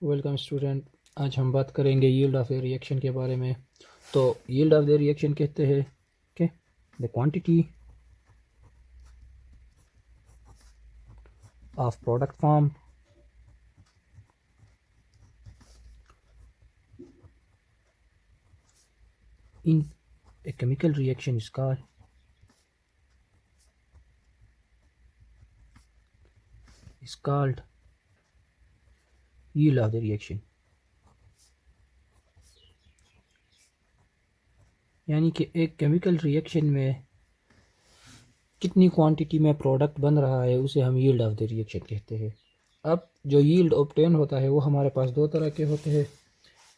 Welcome student. आज हम बात करेंगे यील्ड ऑफ ए रिएक्शन के बारे में। तो यील्ड ऑफ द रिएक्शन कहते हैं कि the quantity of product form in a chemical reaction is called yield of the reaction। यानी कि एक केमिकल रिएक्शन में कितनी क्वांटिटी में प्रोडक्ट बन रहा है उसे हम यील्ड ऑफ द रिएक्शन कहते हैं। अब जो यील्ड ऑब्टेन होता है वो हमारे पास दो तरह के होते हैं।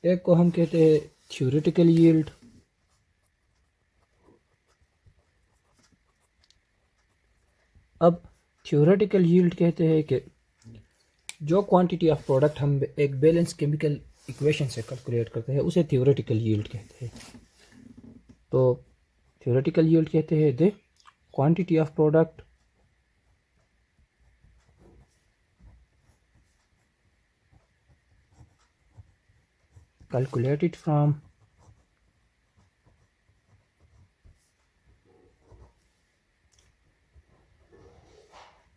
एक को हम कहते हैं थ्योरेटिकल यील्ड। अब थ्योरेटिकल यील्ड कहते हैं कि जो क्वांटिटी ऑफ प्रोडक्ट हम एक बैलेंस केमिकल इक्वेशन से कैलकुलेट करते हैं उसे थ्योरेटिकल यील्ड कहते हैं। तो थ्योरेटिकल यील्ड कहते हैं the quantity of product calculated from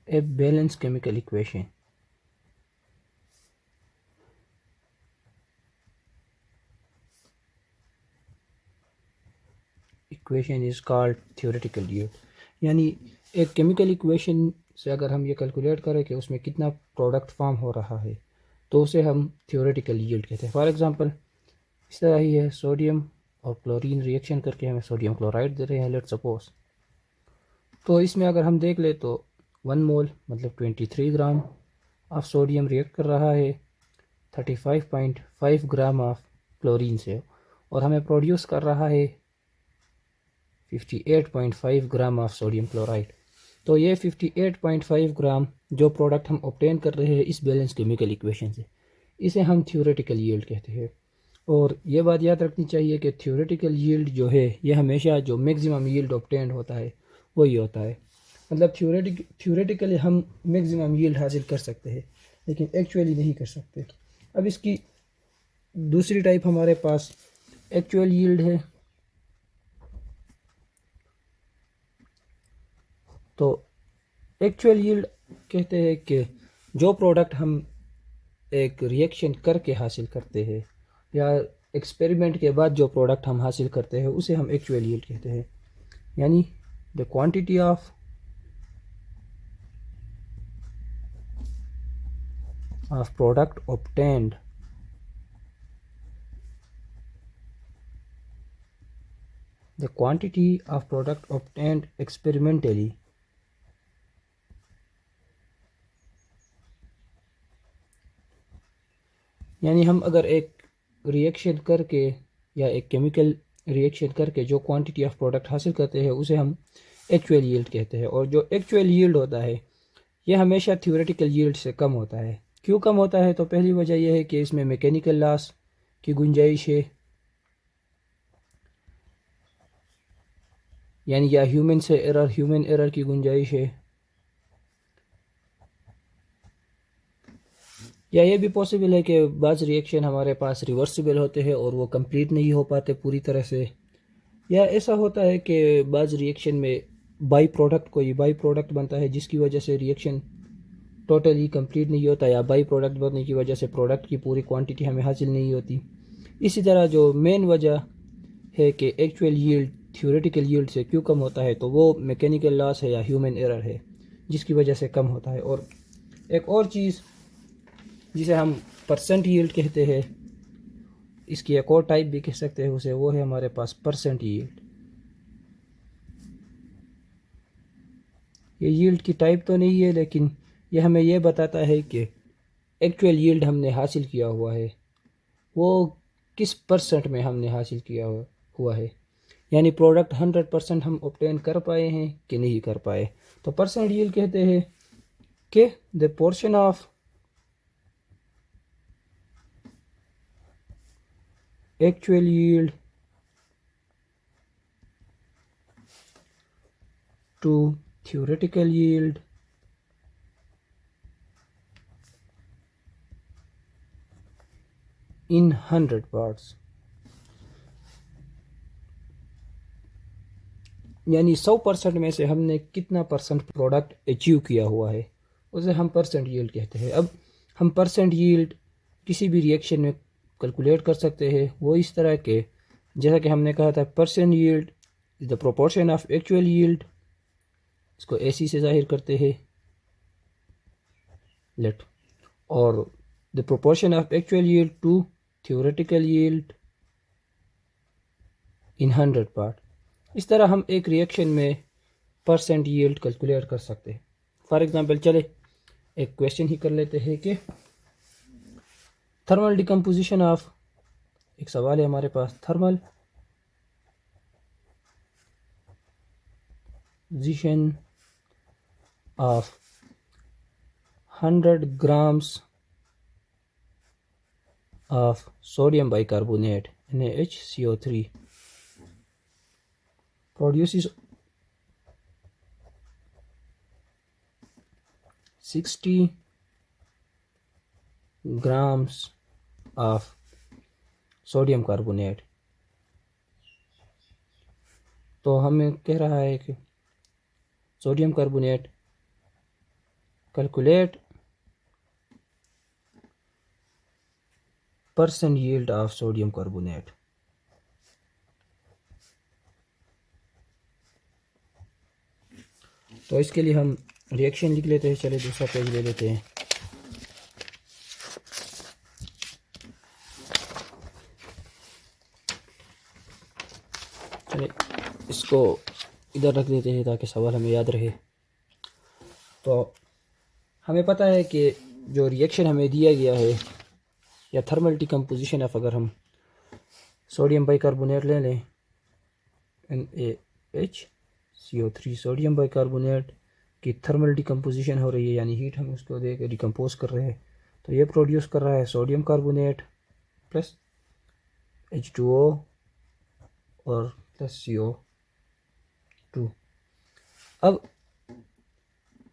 a balanced chemical equation। Equation is called theoretical yield. यानी एक केमिकल इक्वेशन से अगर हम ये कैलकुलेट करें कि उसमें कितना प्रोडक्ट फॉर्म हो रहा है तो उसे हम थ्योरेटिकल यील्ड कहते हैं। फॉर एग्जांपल इस तरह ही है, सोडियम और क्लोरीन रिएक्शन करके हमें सोडियम क्लोराइड दे रहे हैं, लेट सपोज। तो इसमें अगर हम देख ले तो 1 मोल मतलब 23 ग्राम ऑफ सोडियम रिएक्ट कर रहा है 35.5 ग्राम ऑफ क्लोरीन से, और हमें प्रोड्यूस कर रहा है 58.5 ग्राम ऑफ सोडियम क्लोराइड। तो ये 58.5 ग्राम जो प्रोडक्ट हम ऑब्टेन कर रहे हैं इस बैलेंस केमिकल इक्वेशन से, इसे हम थ्योरेटिकल यील्ड कहते हैं। और ये बात याद रखनी चाहिए कि थ्योरेटिकल यील्ड जो है ये हमेशा जो मैक्सिमम यील्ड ऑब्टेन होता है वही होता है। मतलब थ्योरेटिकली हम मैक्सिमम यील्ड हासिल कर सकते हैं लेकिन एक्चुअली नहीं कर सकते। अब इसकी दूसरी टाइप हमारे पास एक्चुअल यील्ड है। तो एक्चुअल यील्ड कहते हैं कि जो प्रोडक्ट हम एक रिएक्शन करके हासिल करते हैं या एक्सपेरिमेंट के बाद जो प्रोडक्ट हम हासिल करते हैं उसे हम एक्चुअल यील्ड कहते हैं। यानी the quantity of product obtained the quantity of product obtained experimentally यानी हम अगर एक रिएक्शन करके या एक केमिकल रिएक्शन करके जो क्वांटिटी ऑफ प्रोडक्ट हासिल करते हैं उसे हम एक्चुअल यील्ड कहते हैं। और जो एक्चुअल यील्ड होता है यह हमेशा थ्योरेटिकल यील्ड से कम होता है। क्यों कम होता है? तो पहली वजह यह है कि इसमें मैकेनिकल लॉस की गुंजाइश है, यानी या ह्यूमन एरर की गुंजाइश है, या ये भी पॉसिबल है कि बाज़ रिएक्शन हमारे पास रिवर्सिबल होते हैं और वो कंप्लीट नहीं हो पाते पूरी तरह से। या ऐसा होता है कि बाज़ रिएक्शन में कोई बाई प्रोडक्ट बनता है जिसकी वजह से रिएक्शन टोटली कंप्लीट नहीं होता, या बाई प्रोडक्ट बनने की वजह से प्रोडक्ट की पूरी क्वांटिटी हमें हासिल नहीं होती। इसी तरह जो मेन वजह है कि एक्चुअल यील्ड थ्योरेटिकल यील्ड से क्यों कम होता है तो वो मैकेनिकल लॉस है या ह्यूमन एरर है जिसकी वजह से कम होता है। और एक और चीज़ जिसे हम परसेंट यील्ड कहते हैं, इसकी एक और टाइप भी कह सकते हैं उसे, वो है हमारे पास परसेंट यील्ड। ये यील्ड की टाइप तो नहीं है लेकिन ये हमें यह बताता है कि एक्चुअल यील्ड हमने हासिल किया हुआ है वो किस परसेंट में हमने हासिल किया हुआ है। यानी प्रोडक्ट 100% हम ऑब्टेन कर पाए हैं कि नहीं कर पाए। तो परसेंट यील्ड कहते हैं कि the portion of actual yield to theoretical yield इन 100 पार्ट्स, यानी 100% में से हमने कितना परसेंट प्रोडक्ट अचीव किया हुआ है, उसे हम परसेंट यील्ड कहते हैं। अब हम परसेंट यील्ड किसी भी रिएक्शन में कैलकुलेट कर सकते हैं, वो इस तरह के, जैसा कि हमने कहा था percent yield is the proportion of actual yield, इसको AC से जाहिर करते हैं लेट, और the proportion of actual yield to theoretical yield in 100 part. इस तरह हम एक रिएक्शन में परसेंट यील्ड कैलकुलेट कर सकते हैं। फॉर एग्जांपल चले एक क्वेश्चन ही कर लेते हैं कि थर्मल डिकम्पोजिशन ऑफ, एक सवाल है हमारे पास, thermal decomposition of 100 grams of sodium bicarbonate NaHCO3 produces 60 grams of sodium carbonate। तो हमें कह रहा है कि sodium carbonate calculate percent yield of sodium carbonate. तो इसके लिए हम रिएक्शन लिख लेते हैं। चलिए दूसरा पेज ले लेते हैं। चलिए इसको इधर रख देते हैं ताकि सवाल हमें याद रहे। तो हमें पता है कि जो रिएक्शन हमें दिया गया है, या थर्मल डिकम्पोजिशन ऑफ, अगर हम सोडियम बाइकार्बोनेट ले लें NaHCO3, सोडियम बाइकार्बोनेट की थर्मल डिकम्पोजिशन हो रही है, यानी हीट हम उसको दे के डिकम्पोज कर रहे हैं। तो ये प्रोड्यूस कर रहा है सोडियम कार्बोनेट प्लस H2O और प्लस CO2। अब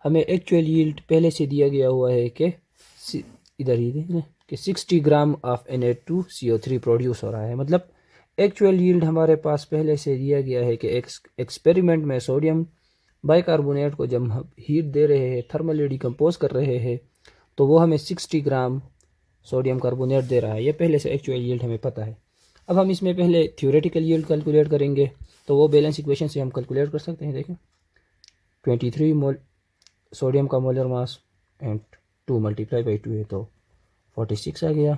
हमें एक्चुअल यील्ड पहले से दिया गया हुआ है कि इधर ही देख लें कि 60 ग्राम ऑफ Na2CO3 प्रोड्यूस हो रहा है। मतलब एक्चुअल यील्ड हमारे पास पहले से दिया गया है कि एक्सपेरिमेंट में सोडियम बाइकार्बोनेट को जब हम हीट दे रहे हैं, थर्मली डिकम्पोज कर रहे हैं, तो वो हमें 60 ग्राम सोडियम कार्बोनेट दे रहा है। ये पहले से एक्चुअल यील्ड हमें पता है। अब हम इसमें पहले थ्योरेटिकल यील्ड कैलकुलेट करेंगे, तो वो बैलेंस इक्वेशन से हम कैलकुलेट कर सकते हैं। देखें 23 मोल सोडियम का molar mass and 2 multiply by 2 है तो 46 आ गया,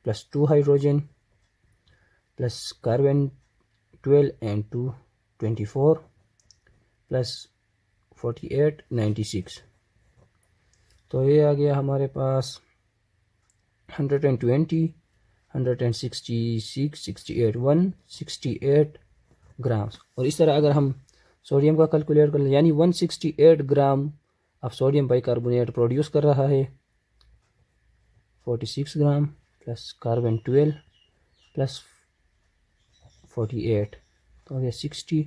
plus 2 hydrogen plus carbon 12 and 2 24 plus 48 96। तो ये आ गया हमारे पास 120 166 68 168 ग्राम्स। और इस तरह अगर हम सोडियम का कैलकुलेट कर लें, यानी 168 gram of sodium bicarbonate produce कर रहा है, 46 ग्राम प्लस कार्बन 12 प्लस 48, तो हो गया 60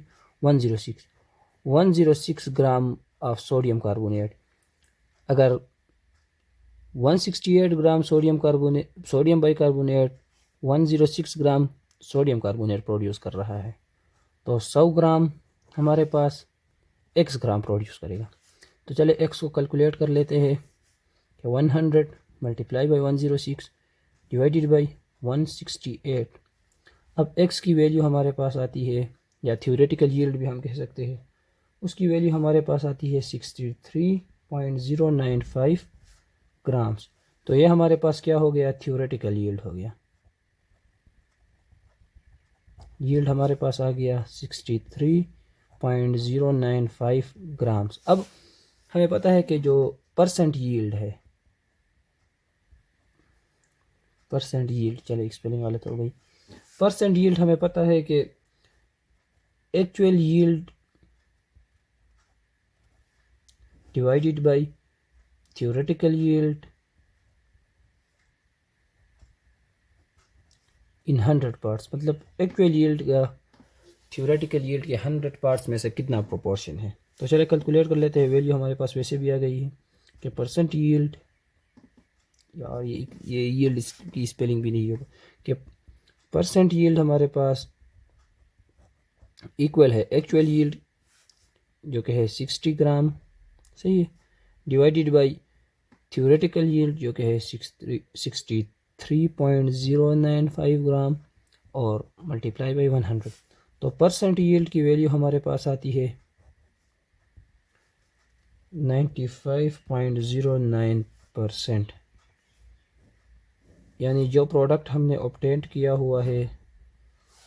106 ग्राम ऑफ सोडियम कार्बोनेट। अगर 168 gram sodium bicarbonate 106 gram sodium carbonate produce कर रहा है, तो 100 ग्राम हमारे पास x ग्राम प्रोड्यूस करेगा। तो चले x को कैलकुलेट कर लेते हैं कि 100 मल्टीप्लाई बाई 106 डिवाइडेड बाई 168। अब x की वैल्यू हमारे पास आती है, या थ्योरेटिकल यील्ड भी हम कह सकते हैं, उसकी वैल्यू हमारे पास आती है 63.095 ग्राम्स। तो ये हमारे पास क्या हो गया, थ्योरेटिकल यील्ड हो गया। यील्ड हमारे पास आ गया 63.095 ग्राम्स। अब हमें पता है कि जो परसेंट यील्ड है, परसेंट यील्ड, चले स्पेलिंग वाले तो हो गई। परसेंट यील्ड हमें पता है कि actual yield divided by theoretical yield in 100 parts. मतलब एक्चुअल यील्ड का थ्योरेटिकल यील्ड के 100 पार्ट्स में से कितना प्रोपोर्शन है। तो चलिए कैलकुलेट कर लेते हैं। वैल्यू हमारे पास वैसे भी आ गई है कि परसेंट यील्ड यार ये यील्ड की स्पेलिंग भी नहीं होगा कि परसेंट यील्ड हमारे पास इक्वल है एक्चुअल यील्ड जो कि है 60 ग्राम, सही है, डिवाइडेड बाई थ्योरेटिकल यील्ड जो कि है 63.095 ग्राम और मल्टीप्लाई बाई 100। तो परसेंट यील्ड की वैल्यू हमारे पास आती है 95.09%। यानी जो प्रोडक्ट हमने ऑब्टेन किया हुआ है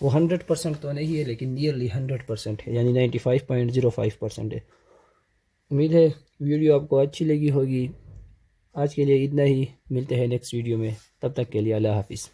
वो 100% तो नहीं है लेकिन नियरली 100% है, यानी 95.05% है। उम्मीद है वीडियो आपको अच्छी लगी होगी। आज के लिए इतना ही, मिलते हैं नेक्स्ट वीडियो में, तब तक के लिए अल्लाह हाफिज़।